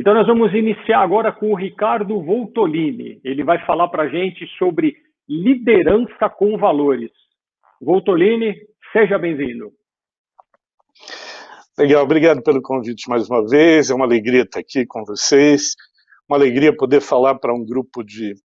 Então nós vamos iniciar agora com o Ricardo Voltolini. Ele vai falar para a gente sobre liderança com valores. Voltolini, seja bem-vindo. Legal, obrigado pelo convite mais uma vez, é uma alegria estar aqui com vocês, uma alegria poder falar para um grupo de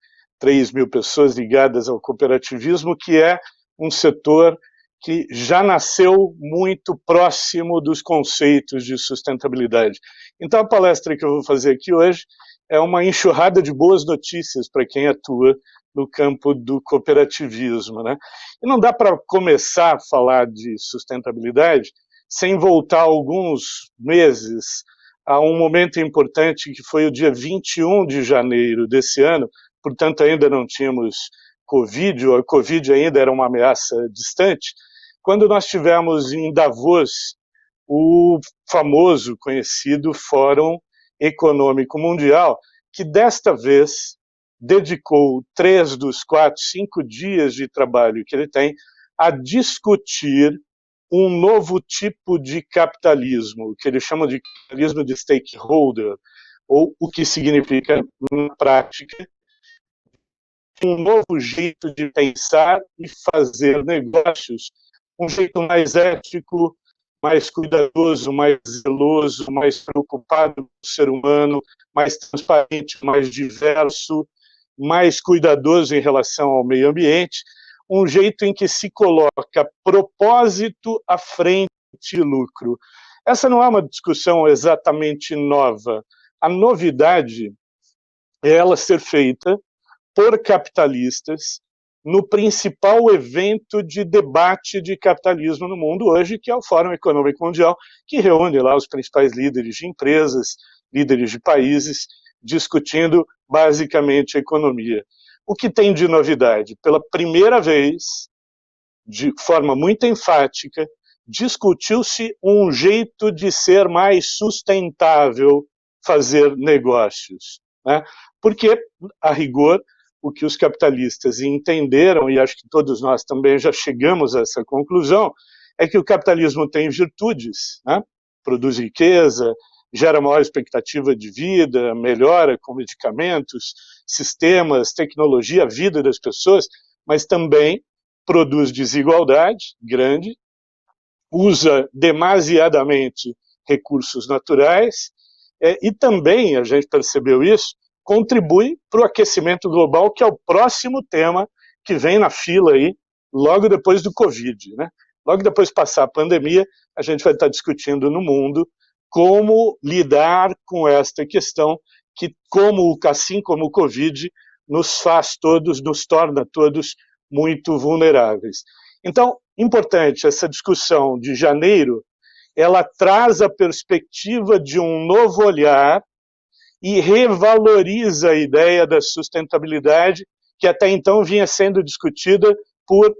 3.000 pessoas ligadas ao cooperativismo, que é um setor que já nasceu muito próximo dos conceitos de sustentabilidade. Então a palestra que eu vou fazer aqui hoje é uma enxurrada de boas notícias para quem atua no campo do cooperativismo, né? E não dá para começar a falar de sustentabilidade sem voltar alguns meses a um momento importante que foi o dia 21 de janeiro desse ano, portanto ainda não tínhamos Covid, ou a Covid ainda era uma ameaça distante, quando nós tivemos em Davos o famoso, conhecido Fórum Econômico Mundial, que desta vez dedicou 3 dos 5 dias de trabalho que ele tem a discutir um novo tipo de capitalismo, que eles chamam de capitalismo de stakeholder, ou o que significa, na prática, um novo jeito de pensar e fazer negócios, um jeito mais ético, mais cuidadoso, mais zeloso, mais preocupado com o ser humano, mais transparente, mais diverso, mais cuidadoso em relação ao meio ambiente, um jeito em que se coloca propósito à frente de lucro. Essa não é uma discussão exatamente nova. A novidade é ela ser feita por capitalistas no principal evento de debate de capitalismo no mundo hoje, que é o Fórum Econômico Mundial, que reúne lá os principais líderes de empresas, líderes de países, discutindo basicamente a economia. O que tem de novidade? Pela primeira vez, de forma muito enfática, discutiu-se um jeito de ser mais sustentável fazer negócios, né? Porque, a rigor, o que os capitalistas entenderam, e acho que todos nós também já chegamos a essa conclusão, é que o capitalismo tem virtudes, né? Produz riqueza, gera maior expectativa de vida, melhora com medicamentos, sistemas, tecnologia, a vida das pessoas, mas também produz desigualdade grande, usa demasiadamente recursos naturais, e também, a gente percebeu isso, contribui para o aquecimento global, que é o próximo tema que vem na fila aí, logo depois do Covid, né? Logo depois de passar a pandemia, a gente vai estar discutindo no mundo como lidar com esta questão que, assim como o Covid, nos torna todos muito vulneráveis. Então, importante, essa discussão de janeiro, ela traz a perspectiva de um novo olhar e revaloriza a ideia da sustentabilidade, que até então vinha sendo discutida por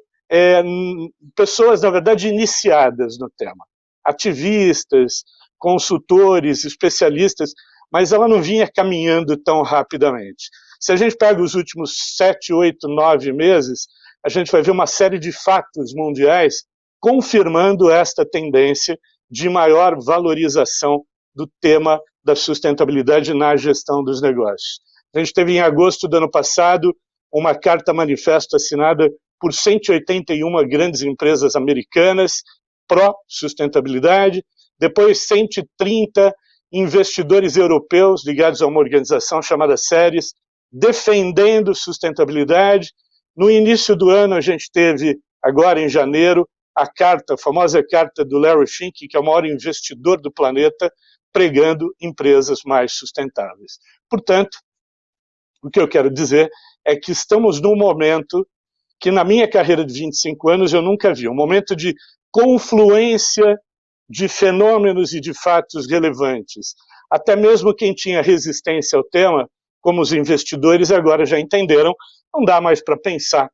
pessoas, na verdade, iniciadas no tema, ativistas, consultores, especialistas, mas ela não vinha caminhando tão rapidamente. Se a gente pega os últimos 7, 8, 9 meses, a gente vai ver uma série de fatos mundiais confirmando esta tendência de maior valorização do tema da sustentabilidade na gestão dos negócios. A gente teve em agosto do ano passado uma carta manifesto assinada por 181 grandes empresas americanas pró-sustentabilidade, depois 130 investidores europeus ligados a uma organização chamada Ceres, defendendo sustentabilidade. No início do ano a gente teve, agora em janeiro, a famosa carta do Larry Fink, que é o maior investidor do planeta, pregando empresas mais sustentáveis. Portanto, o que eu quero dizer é que estamos num momento que na minha carreira de 25 anos eu nunca vi, um momento de confluência de fenômenos e de fatos relevantes. Até mesmo quem tinha resistência ao tema, como os investidores, agora já entenderam, não dá mais para pensar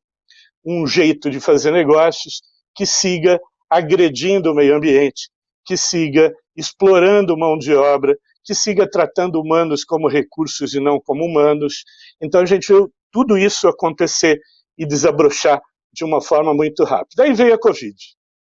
um jeito de fazer negócios que siga agredindo o meio ambiente, que siga explorando mão de obra, que siga tratando humanos como recursos e não como humanos. Então a gente viu tudo isso acontecer e desabrochar de uma forma muito rápida. Aí veio a Covid,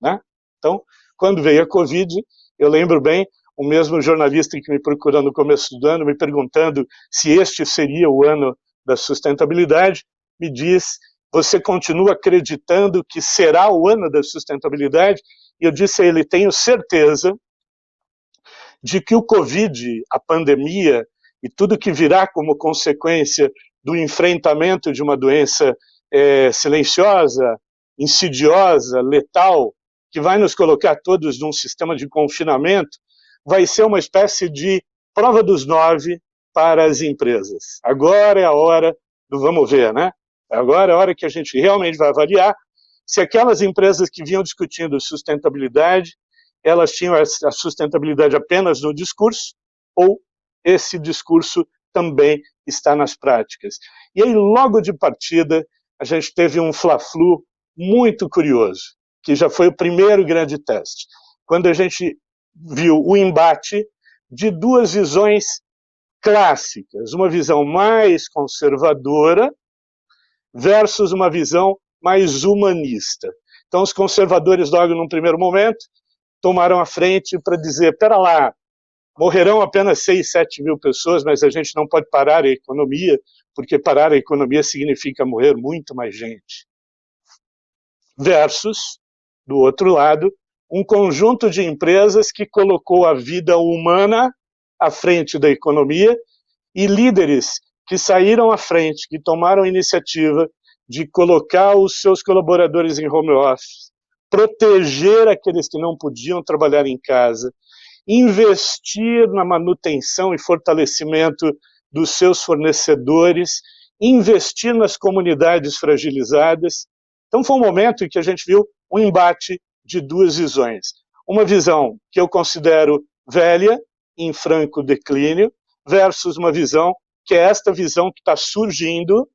né? Então, quando veio a Covid, eu lembro bem, o mesmo jornalista que me procurou no começo do ano, me perguntando se este seria o ano da sustentabilidade, me diz: você continua acreditando que será o ano da sustentabilidade? E eu disse a ele: tenho certeza de que o Covid, a pandemia e tudo que virá como consequência do enfrentamento de uma doença silenciosa, insidiosa, letal, que vai nos colocar todos num sistema de confinamento, vai ser uma espécie de prova dos 9 para as empresas. Agora é a hora do vamos ver, né? Agora é a hora que a gente realmente vai avaliar se aquelas empresas que vinham discutindo sustentabilidade, elas tinham a sustentabilidade apenas no discurso, ou esse discurso também está nas práticas. E aí, logo de partida, a gente teve um fla-flu muito curioso, que já foi o primeiro grande teste, quando a gente viu o embate de duas visões clássicas, uma visão mais conservadora versus uma visão mais humanista. Então, os conservadores, logo num primeiro momento, tomaram a frente para dizer: pera lá, morrerão apenas 6, 7 mil pessoas, mas a gente não pode parar a economia, porque parar a economia significa morrer muito mais gente. Versus, do outro lado, um conjunto de empresas que colocou a vida humana à frente da economia e líderes que saíram à frente, que tomaram a iniciativa de colocar os seus colaboradores em home office, proteger aqueles que não podiam trabalhar em casa, investir na manutenção e fortalecimento dos seus fornecedores, investir nas comunidades fragilizadas. Então foi um momento em que a gente viu um embate de duas visões. Uma visão que eu considero velha, em franco declínio, versus uma visão que é esta visão que está surgindo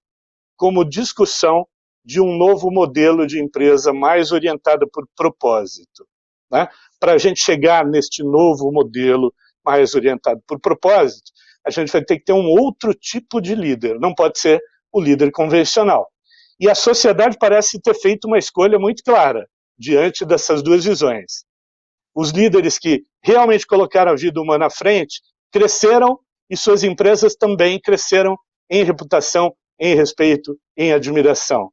como discussão de um novo modelo de empresa mais orientada por propósito, né? Para a gente chegar neste novo modelo mais orientado por propósito, a gente vai ter que ter um outro tipo de líder, não pode ser o líder convencional. E a sociedade parece ter feito uma escolha muito clara diante dessas duas visões. Os líderes que realmente colocaram a vida humana à frente cresceram e suas empresas também cresceram em reputação, em respeito, em admiração.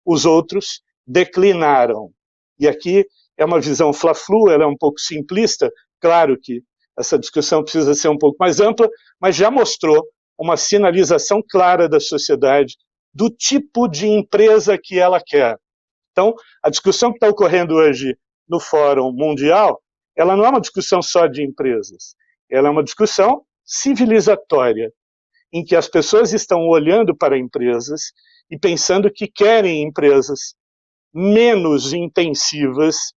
Os outros declinaram. E aqui é uma visão fla-flu, ela é um pouco simplista, claro que essa discussão precisa ser um pouco mais ampla, mas já mostrou uma sinalização clara da sociedade do tipo de empresa que ela quer. Então, a discussão que está ocorrendo hoje no Fórum Mundial, ela não é uma discussão só de empresas, ela é uma discussão civilizatória, em que as pessoas estão olhando para empresas e pensando que querem empresas menos intensivas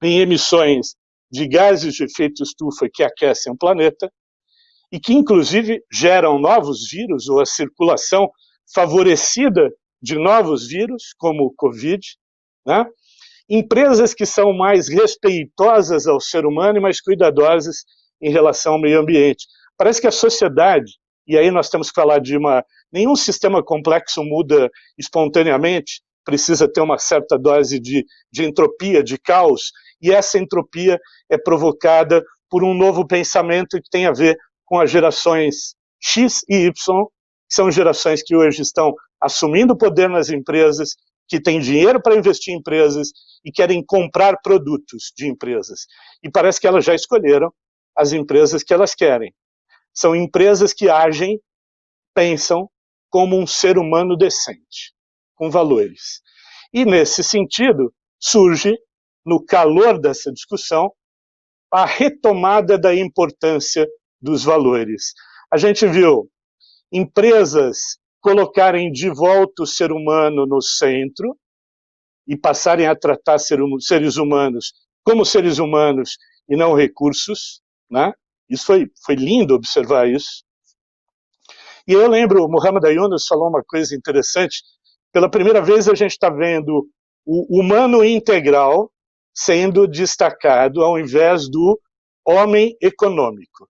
em emissões de gases de efeito estufa que aquecem o planeta e que, inclusive, geram novos vírus ou a circulação favorecida de novos vírus, como o Covid, né? Empresas que são mais respeitosas ao ser humano e mais cuidadosas em relação ao meio ambiente. Parece que a sociedade, e aí nós temos que falar de nenhum sistema complexo muda espontaneamente, precisa ter uma certa dose de entropia, de caos, e essa entropia é provocada por um novo pensamento que tem a ver com as gerações X e Y, que são gerações que hoje estão assumindo poder nas empresas, que têm dinheiro para investir em empresas e querem comprar produtos de empresas. E parece que elas já escolheram as empresas que elas querem. São empresas que agem, pensam como um ser humano decente, com valores. E, nesse sentido, surge, no calor dessa discussão, a retomada da importância dos valores. A gente viu empresas colocarem de volta o ser humano no centro e passarem a tratar seres humanos como seres humanos e não recursos, né? Isso foi lindo observar isso. E eu lembro, o Muhammad Yunus falou uma coisa interessante, pela primeira vez a gente está vendo o humano integral sendo destacado ao invés do homem econômico.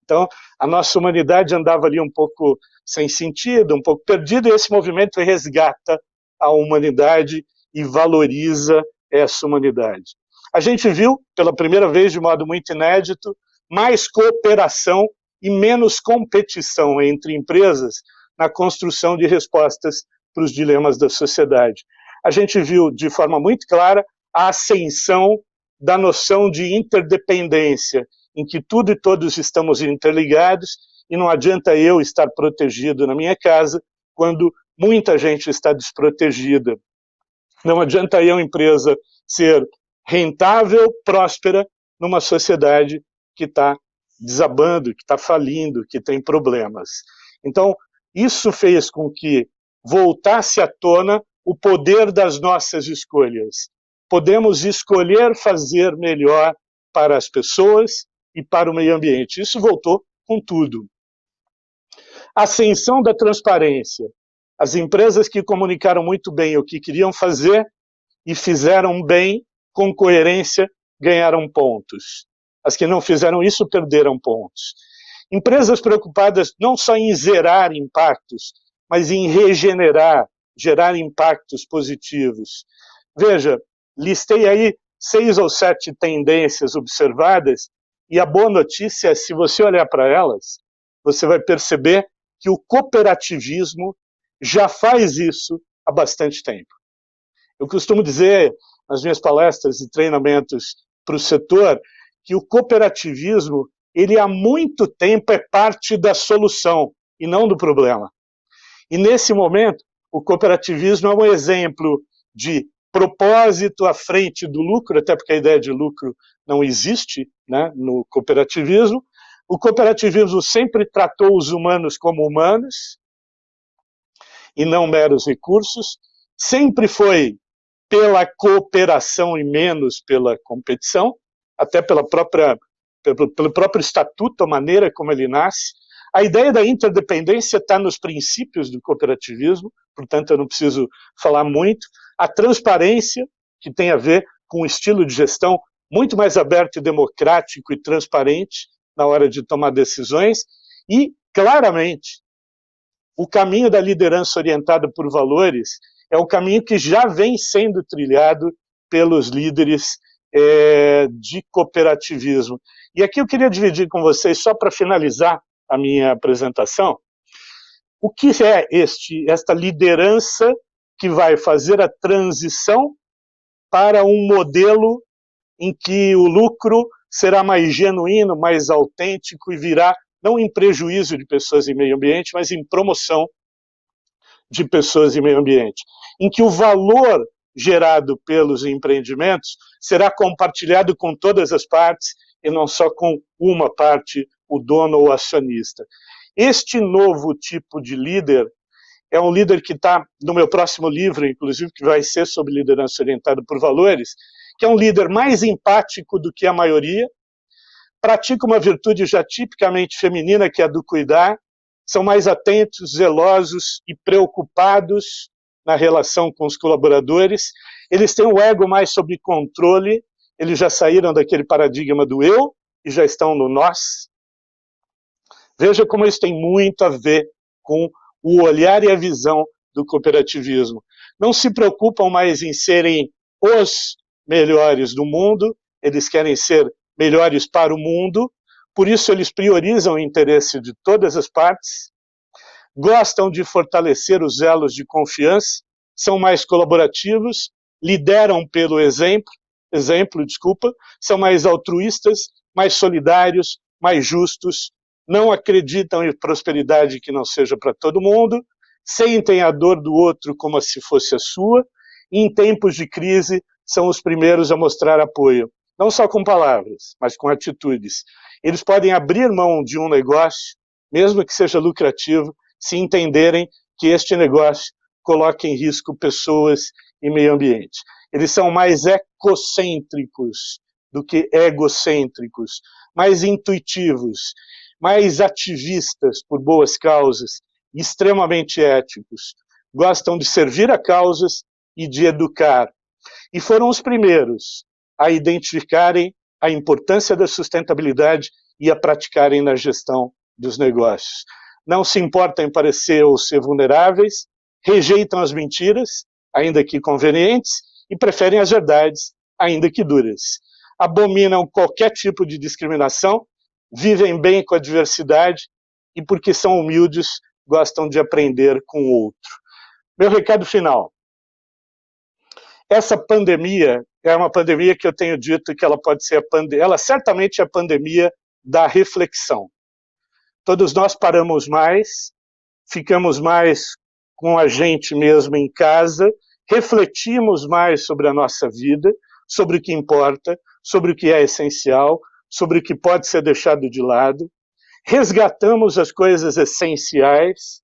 Então, a nossa humanidade andava ali um pouco sem sentido, um pouco perdida, e esse movimento resgata a humanidade e valoriza essa humanidade. A gente viu, pela primeira vez, de modo muito inédito, mais cooperação e menos competição entre empresas na construção de respostas para os dilemas da sociedade. A gente viu de forma muito clara a ascensão da noção de interdependência, em que tudo e todos estamos interligados e não adianta eu estar protegido na minha casa quando muita gente está desprotegida. Não adianta eu, empresa, ser rentável, próspera, numa sociedade que está desabando, que está falindo, que tem problemas. Então, isso fez com que voltasse à tona o poder das nossas escolhas. Podemos escolher fazer melhor para as pessoas e para o meio ambiente. Isso voltou com tudo. Ascensão da transparência. As empresas que comunicaram muito bem o que queriam fazer e fizeram bem, com coerência, ganharam pontos. As que não fizeram isso perderam pontos. Empresas preocupadas não só em zerar impactos, mas em regenerar, gerar impactos positivos. Veja, listei aí 6 ou 7 tendências observadas, e a boa notícia é, se você olhar para elas, você vai perceber que o cooperativismo já faz isso há bastante tempo. Eu costumo dizer nas minhas palestras e treinamentos para o setor que o cooperativismo, ele há muito tempo é parte da solução e não do problema. E nesse momento, o cooperativismo é um exemplo de propósito à frente do lucro, até porque a ideia de lucro não existe, né, no cooperativismo. O cooperativismo sempre tratou os humanos como humanos e não meros recursos, sempre foi pela cooperação e menos pela competição, até pelo próprio estatuto, a maneira como ele nasce. A ideia da interdependência está nos princípios do cooperativismo, portanto eu não preciso falar muito. A transparência, que tem a ver com um estilo de gestão muito mais aberto e democrático e transparente na hora de tomar decisões, e, claramente, o caminho da liderança orientada por valores é um caminho que já vem sendo trilhado pelos líderes de cooperativismo. E aqui eu queria dividir com vocês, só para finalizar a minha apresentação, o que é esta liderança que vai fazer a transição para um modelo em que o lucro será mais genuíno, mais autêntico e virá não em prejuízo de pessoas e meio ambiente, mas em promoção de pessoas e meio ambiente, em que o valor gerado pelos empreendimentos será compartilhado com todas as partes e não só com uma parte, o dono ou acionista. Este novo tipo de líder é um líder que está no meu próximo livro, inclusive, que vai ser sobre liderança orientada por valores, que é um líder mais empático do que a maioria, pratica uma virtude já tipicamente feminina, que é a do cuidar, são mais atentos, zelosos e preocupados na relação com os colaboradores, eles têm o ego mais sob controle, eles já saíram daquele paradigma do eu e já estão no nós. Veja como isso tem muito a ver com o olhar e a visão do cooperativismo. Não se preocupam mais em serem os melhores do mundo, eles querem ser melhores para o mundo, por isso eles priorizam o interesse de todas as partes, gostam de fortalecer os elos de confiança, são mais colaborativos, lideram pelo exemplo, são mais altruístas, mais solidários, mais justos, não acreditam em prosperidade que não seja para todo mundo, sentem a dor do outro como se fosse a sua, e em tempos de crise são os primeiros a mostrar apoio, não só com palavras, mas com atitudes. Eles podem abrir mão de um negócio, mesmo que seja lucrativo, se entenderem que este negócio coloca em risco pessoas e meio ambiente. Eles são mais ecocêntricos do que egocêntricos, mais intuitivos, mais ativistas por boas causas, extremamente éticos, gostam de servir a causas e de educar. E foram os primeiros a identificarem a importância da sustentabilidade e a praticarem na gestão dos negócios. Não se importam em parecer ou ser vulneráveis, rejeitam as mentiras, ainda que convenientes, e preferem as verdades, ainda que duras. Abominam qualquer tipo de discriminação vivem bem com a diversidade e porque são humildes, gostam de aprender com o outro. Meu recado final. Essa pandemia é uma pandemia que eu tenho dito que ela pode ser ela certamente é a pandemia da reflexão. Todos nós paramos mais, ficamos mais com a gente mesmo em casa, refletimos mais sobre a nossa vida, sobre o que importa, sobre o que é essencial, sobre o que pode ser deixado de lado, resgatamos as coisas essenciais,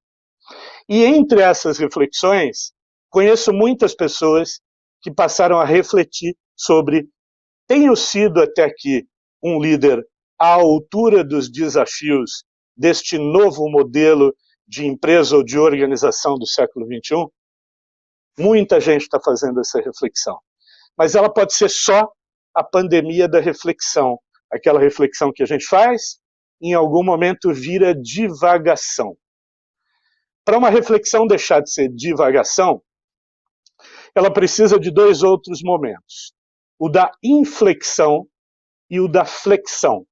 e entre essas reflexões, conheço muitas pessoas que passaram a refletir sobre: tenho sido até aqui um líder à altura dos desafios deste novo modelo de empresa ou de organização do século XXI? Muita gente está fazendo essa reflexão. Mas ela pode ser só a pandemia da reflexão. Aquela reflexão que a gente faz, em algum momento vira divagação. Para uma reflexão deixar de ser divagação, ela precisa de dois outros momentos: o da inflexão e o da flexão.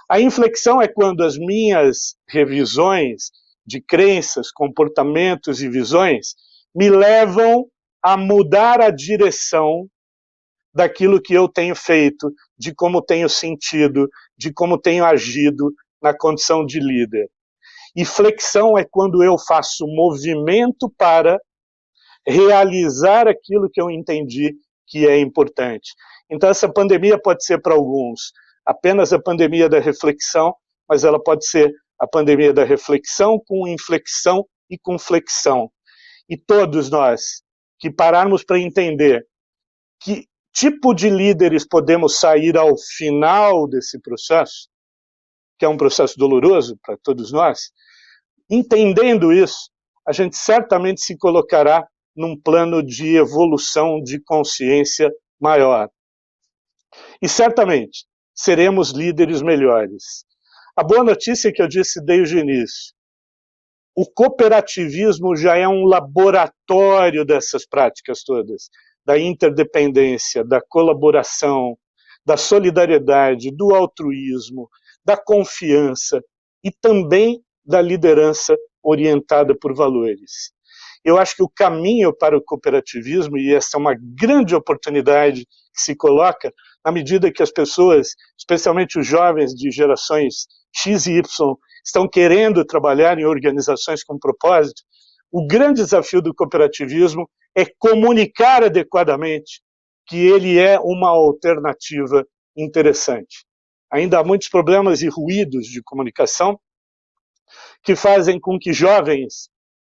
A inflexão é quando as minhas revisões de crenças, comportamentos e visões me levam a mudar a direção daquilo que eu tenho feito, de como tenho sentido, de como tenho agido na condição de líder. E flexão é quando eu faço movimento para realizar aquilo que eu entendi que é importante. Então essa pandemia pode ser para alguns apenas a pandemia da reflexão, mas ela pode ser a pandemia da reflexão com inflexão e com flexão. E todos nós que pararmos para entender que tipo de líderes podemos sair ao final desse processo, que é um processo doloroso para todos nós, entendendo isso, a gente certamente se colocará num plano de evolução de consciência maior. E certamente seremos líderes melhores. A boa notícia é que eu disse desde o início: o cooperativismo já é um laboratório dessas práticas todas, da interdependência, da colaboração, da solidariedade, do altruísmo, da confiança e também da liderança orientada por valores. Eu acho que o caminho para o cooperativismo, e essa é uma grande oportunidade que se coloca, na medida que as pessoas, especialmente os jovens de gerações X e Y, estão querendo trabalhar em organizações com propósito, o grande desafio do cooperativismo é comunicar adequadamente que ele é uma alternativa interessante. Ainda há muitos problemas e ruídos de comunicação que fazem com que jovens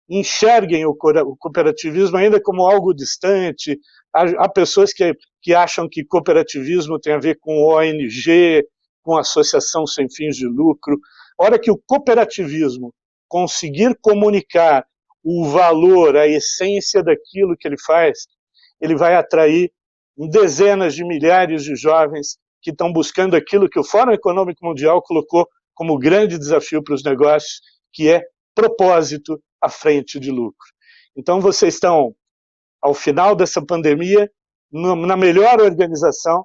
enxerguem o cooperativismo ainda como algo distante. Há pessoas que acham que cooperativismo tem a ver com ONG, com associação sem fins de lucro. A hora que o cooperativismo conseguir comunicar o valor, a essência daquilo que ele faz, ele vai atrair dezenas de milhares de jovens que estão buscando aquilo que o Fórum Econômico Mundial colocou como grande desafio para os negócios, que é propósito à frente de lucro. Então vocês estão, ao final dessa pandemia, na melhor organização,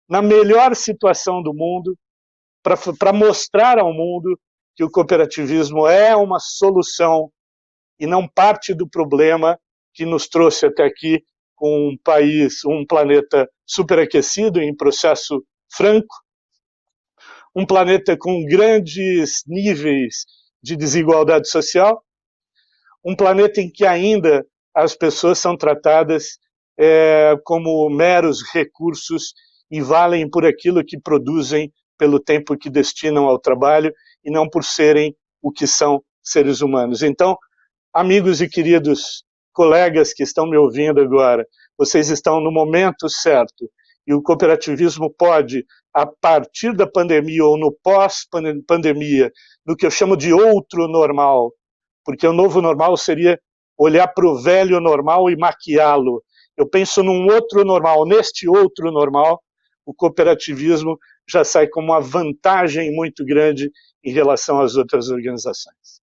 na melhor situação do mundo, para mostrar ao mundo que o cooperativismo é uma solução e não parte do problema que nos trouxe até aqui com um país, um planeta superaquecido em processo franco, um planeta com grandes níveis de desigualdade social, um planeta em que ainda as pessoas são tratadas como meros recursos e valem por aquilo que produzem pelo tempo que destinam ao trabalho e não por serem o que são seres humanos. Então, amigos e queridos colegas que estão me ouvindo agora, vocês estão no momento certo e o cooperativismo pode, a partir da pandemia ou no pós-pandemia, no que eu chamo de outro normal, porque o novo normal seria olhar para o velho normal e maquiá-lo. Eu penso num outro normal. Neste outro normal, o cooperativismo já sai como uma vantagem muito grande em relação às outras organizações.